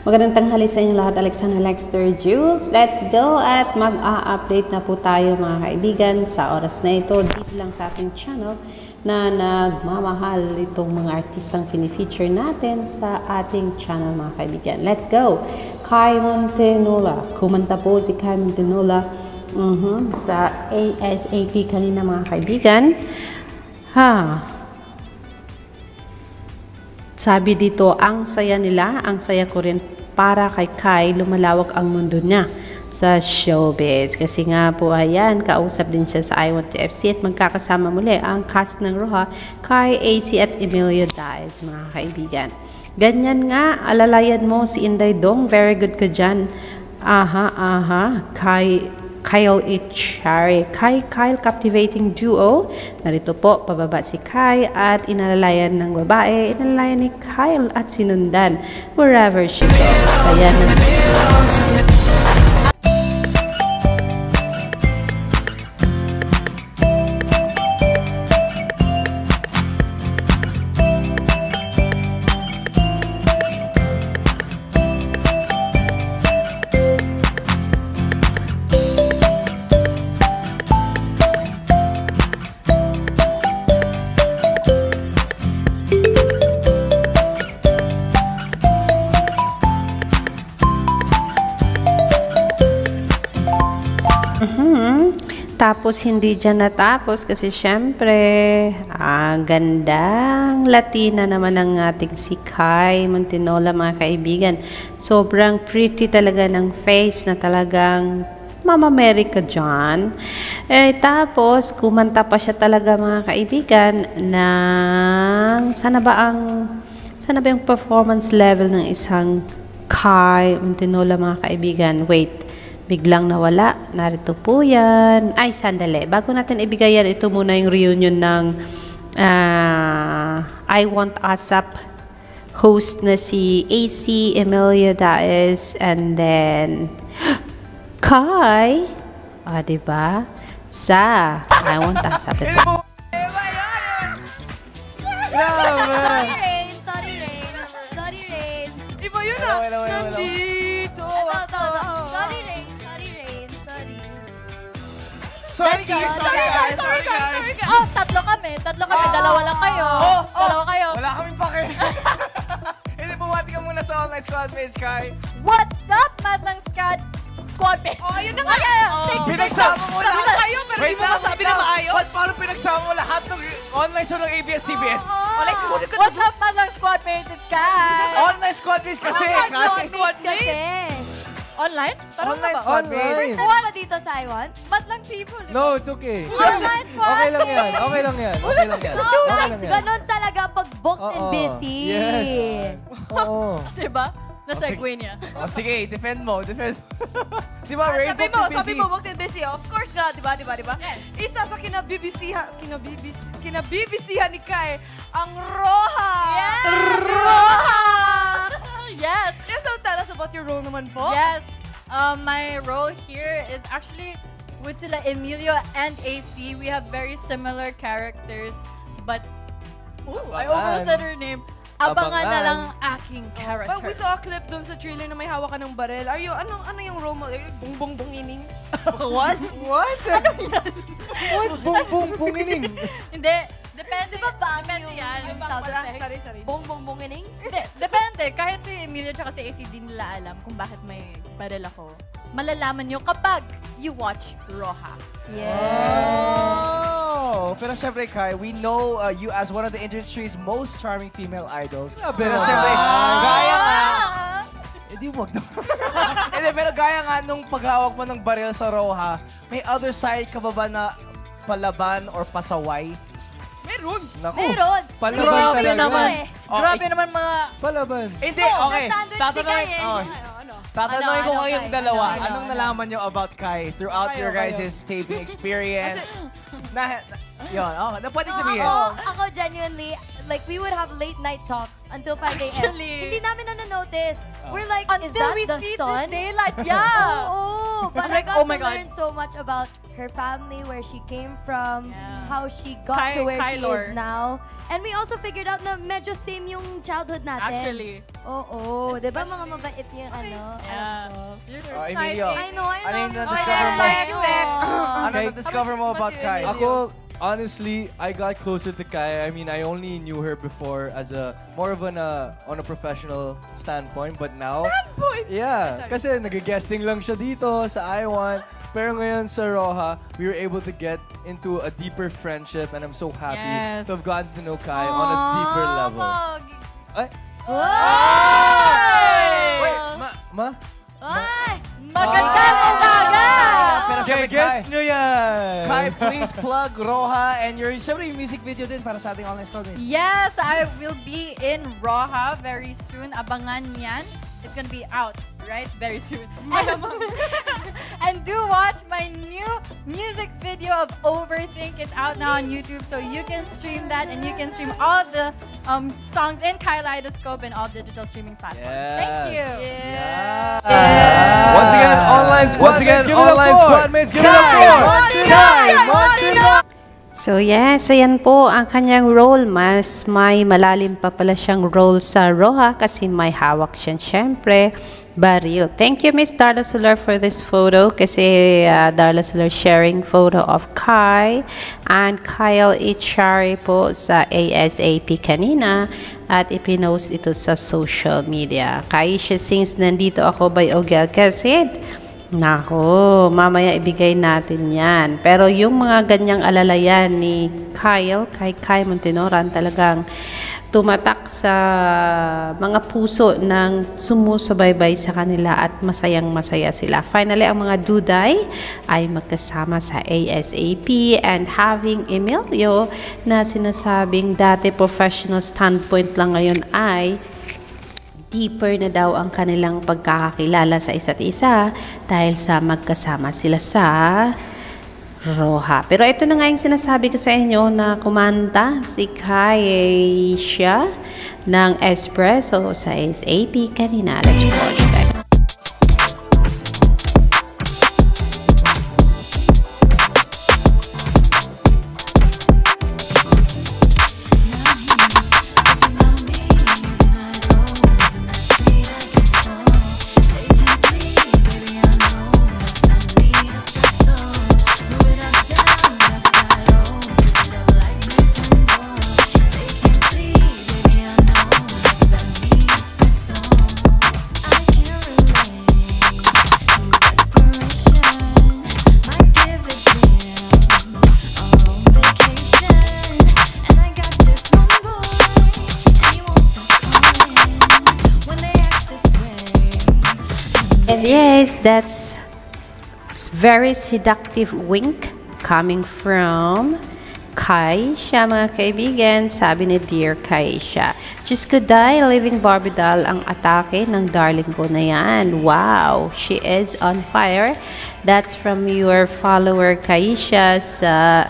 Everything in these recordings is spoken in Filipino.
Magandang tanghali sa inyo lahat, Alexander Lexter Jules. Let's go at mag-a-update na po tayo mga kaibigan sa oras na ito dito lang sa ating channel na nagmamahal itong mga artistang fini-feature natin sa ating channel mga kaibigan. Let's go! Kai Montenola. Kumanta po si Kai Montenola sa ASAP kanina mga kaibigan. Sabi dito, ang saya nila, ang saya ko rin para kay Kai, lumalawak ang mundo niya sa showbiz. Kasi nga po, ayan, kausap din siya sa I Want to FC at magkakasama muli ang cast ng Roja, Kai, AC at Emilio Diaz, mga kaibigan. Ganyan nga, alalayan mo si Inday Dong, very good ka dyan. Kyle Echari. Kyle captivating duo. Narito po, pababa si Kai at inalalayan ng babae. Inalalayan ni Kyle at sinundan wherever she goes. Ayan na. Tapos hindi dyan natapos kasi syempre gandang Latina naman ang ating si Kai Montenola mga kaibigan. Sobrang pretty talaga ng face na talagang Mama America dyan. Tapos kumanta pa siya talaga mga kaibigan ng sana ba yung performance level ng isang Kai Montenola mga kaibigan. Wait. Biglang nawala. Narito po yan. Ay, sandali. Bago natin ibigay yan, ito muna yung reunion ng I Want ASAP host na si AC, Emilio Diaz, and then Kai. Diba? Sa I Want ASAP. Let's go. Sorry, Rain. Iba yun Nandito. Sorry guys. Oh, tatlo kami. Dalawa lang kayo. Dalawa kayo. Wala kaming pake. Hindi, bumati ka muna sa online squad mates, Kai. What's up, Madlang Squad mates? Yun na nga. Pinagsama mo lahat. Kayo, pero di mo masabi na maayos. Paano pinagsama mo lahat ng online show ng ABS-CBN? What's up, Madlang Squad mates? It's Kai. Online squad mates kasi. Online? Online squad mates. First time ba dito sa I Want? Madlang people. No, it's okay. Online squad. Okay lang yan. So guys, ganun talaga pag booked and busy. Yes. Oo. Diba? Na-segue niya. Sige, defend mo. Di ba, Ray, Sabi mo, booked and busy. Of course nga, di ba? Yes. Isa sa kinabibisihan ni Kai, ang Roja. Yes! Roja! Yes! Yes, so tell us about your role naman po. Yes. My role here is actually with sila Emilio and AC. We have very similar characters, but I almost said her name. Abangan na lang aking character. But we saw a clip dun sa trailer na may hawak ka ng barel. Are you, ano yung role mo? Bung-bung-bungining? What? What's bung-bung-bungining? Hindi. Depende yan. Sound effect. Sorry. Bung-bung-bungining? Hindi. Depende. Kahit si Emilio at si AC di nila alam kung bakit may barel ako. Malalaman nyo kapag you watch Roja. Pero syempre, Kai, we know you as one of the industry's most charming female idols. Pero syempre, gaya nga... wag na. Pero gaya nga nung paghawak mo ng baril sa Roja, may other side ka ba na palaban or pasaway? Meron. Meron. Palaban talaga. Grabe naman mga... Palaban. Hindi, okay. Tatanungin ko Ano, kayong Kai? dalawa. Ano? Anong nalaman nyo about Kai throughout your guys' taping experience? Pwede sabihin. Ako genuinely, like we would have late night talks until 5 a.m. Actually. Hindi namin na-notice. We're like, is Until that we the see sun? the daylight. Yeah. Oo. But I Like, got oh my to God. learn so much about her family, where she came from, how she got Kai- to where Kai she lore. is now. And we also figured out na medyo same yung childhood natin. Actually. Oo. Diba mga mabait yung ano? Yeah. alam ko. You're so Emilio. exciting. I know. Ano yung Okay, na-discover mo? next. Ano na-discover mo about Kai? Ako, honestly, I got closer to Kai. I mean, I only knew her before as a more of an on a professional standpoint, but now, yeah, kasi nag-guesting lang siya dito sa I Want. Pero ngayon sa Roja, we were able to get into a deeper friendship, and I'm so happy Yes. to have gotten to know Kai on a deeper level. Ay, wait, ma? Ay! Magandang umaga! Pero syempre, Kai, Gets nyo yan! Kai, please plug Roja and syempre yung music video din para sa ating online squad. Yes, I will be in Roja very soon. Abangan yan. It's gonna be out, right? Very soon. And do watch my new music video of Overthink. It's out now on YouTube, so you can stream that and you can stream all the songs in Kaleidoscope and all digital streaming platforms. Thank you. Once again, online squad. Once again, online squad mates, give it up for So yes, ayan po ang kanyang role. Mas may malalim pa pala siyang role sa Roja kasi may hawak siya syempre. Baril. Thank you, Miss Darla Solar, for this photo kasi Darla Solar sharing photo of Kai and Kyle Ichari po sa ASAP kanina at ipinost ito sa social media. Kaisha sings Nandito Ako by Ogel Casid. Nako, mamaya ibigay natin yan. Pero yung mga ganyang alalayan ni Kyle, kay Kai Montenoran, talagang tumatak sa mga puso ng sumusubaybay sa kanila at masayang-masaya sila. Finally, ang mga Duday ay magkasama sa ASAP and having Emilio na sinasabing dati professional standpoint lang ngayon ay deeper na daw ang kanilang pagkakakilala sa isa't isa dahil sa magkasama sila sa Roja. Pero ito na nga yung sinasabi ko sa inyo na kumanta si Kaisha ng Espresso sa ASAP kanina. Let's watch that. Yes, that's very seductive wink coming from Kaisha, mga kaibigan. Sabi ni Dear Kaisha, Diyos ko dahil living Barbie doll ang atake ng darling ko na yan. Wow, she is on fire. That's from your follower Kaisha sa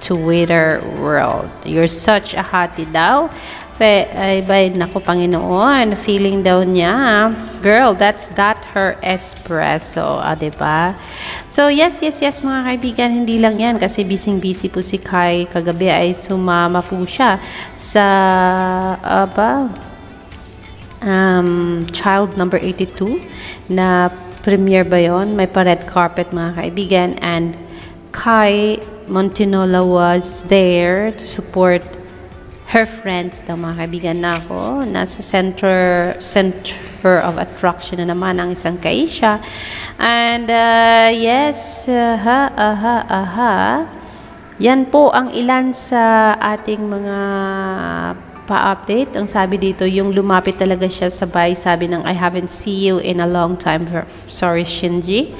Twitter world. You're such a hottie daw. Ay, naku, Panginoon, feeling daw niya, girl, that's her espresso, diba? So, yes, mga kaibigan, hindi lang yan, kasi busy po si Kai. Kagabi ay sumama po siya sa, Child number 82, na premiere ba yun? May pa-red carpet, mga kaibigan, and Kai Montenola was there to support her friends daw, mga kaibigan. Na ako. Nasa center of attraction na naman ang isang Kaisha. And yes, yan po ang ilan sa ating mga pa-update. Ang sabi dito, yung lumapit talaga siya sabay, sabi ng I haven't seen you in a long time. Sorry, Shingi.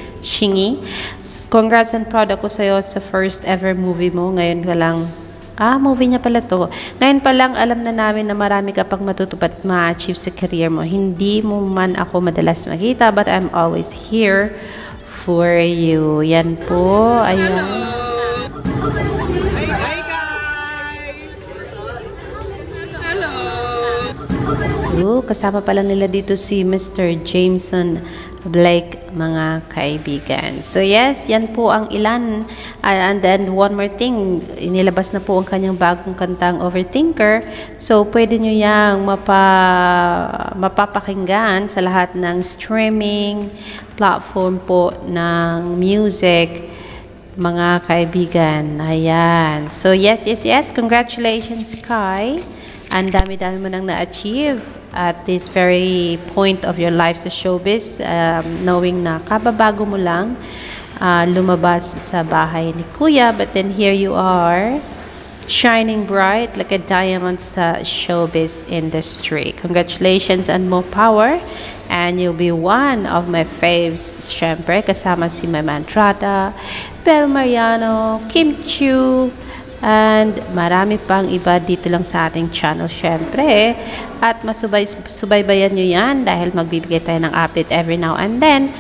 Congrats and proud ako sa'yo sa first ever movie mo. Ngayon ka lang, movie niya pala to. Ngayon pa lang, alam na namin na marami ka pang matutupad at ma-achieve sa career mo. Hindi mo man ako madalas makita, but I'm always here for you. Yan po. Ayan. Hello. Kasama pala nila dito si Mr. Jameson Blake, mga kaibigan. So yes, yan po ang ilan. And then one more thing, inilabas na po ang kanyang bagong kantang Overthinker. So pwede nyo yang mapapakinggan sa lahat ng streaming platform po ng music, mga kaibigan. Ayan. So yes, congratulations, Kai. Ang dami-dami mo nang na-achieve at this very point of your life sa showbiz, knowing na kababago mo lang lumabas sa bahay ni Kuya, but then here you are, shining bright like a diamond sa showbiz industry. Congratulations and more power, and you'll be one of my faves, syempre, kasama si Mama Entrada, Bel Mariano, Kim Chiu, and marami pang iba dito lang sa ating channel, syempre. At subaybayan nyo yan dahil magbibigay tayo ng update every now and then.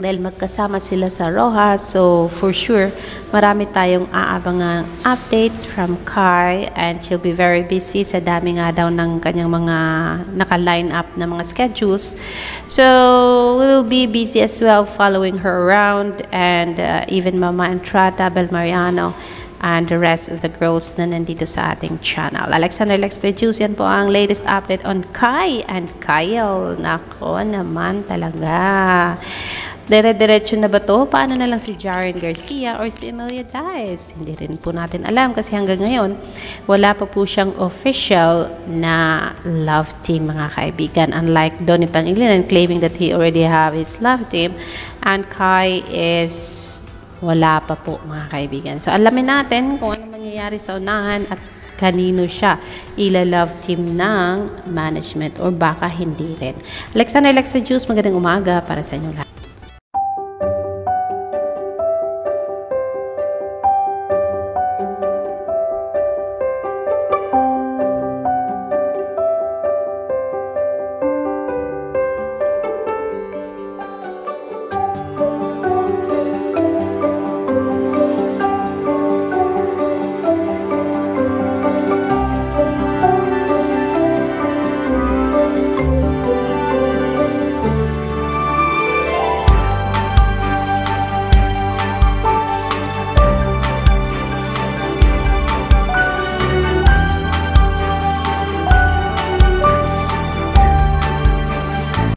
Dahil magkasama sila sa Roja, so for sure, marami tayong aabangang updates from Kai, and she'll be very busy sa dami nga daw ng kanyang mga naka-line up na mga schedules. So, we will be busy as well following her around, and even Mama Entrada, Bel Mariano, and the rest of the girls na nandito sa ating channel. Alexander Lexter Juice, yan po ang latest update on Kai and Kyle. Nako naman talaga. Dire-diretso na ba to? Paano na lang si Jaren Garcia or si Emilia Diaz? Hindi rin po natin alam kasi hanggang ngayon, wala pa po siyang official na love team, mga kaibigan. Unlike Donnie Pangilinan claiming that he already have his love team, and Kai is wala pa po, mga kaibigan. So, alamin natin kung ano mangyayari sa unahan at kanino siya ila-love team ng management or baka hindi rin. Alexander Lexter Juice, magandang umaga para sa inyo lahat.